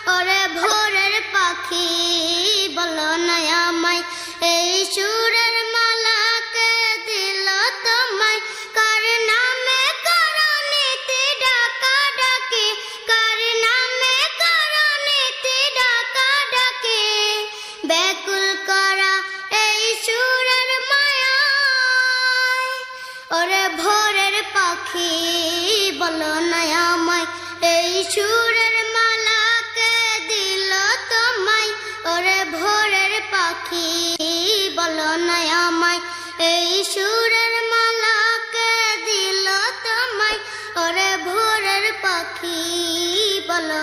ওরে ভোরের পাখি বলো না আমায় এই সুরের মালাকে দিল তোমায় কার নামে করণীতি ডাকা ডাকি কার নামে করণীতি ডাকা ডাকি ব্যাকুল করা এই সুরের মায়ায় ওরে ভোরের পাখি বলো না আমায় এই সুরের মালাকে দিল তোমায় ওরে ভোরের পাখি বলো না আমায় এই সুরের মালাকে দিল তোমায় ওরে ভোরের পাখি বলো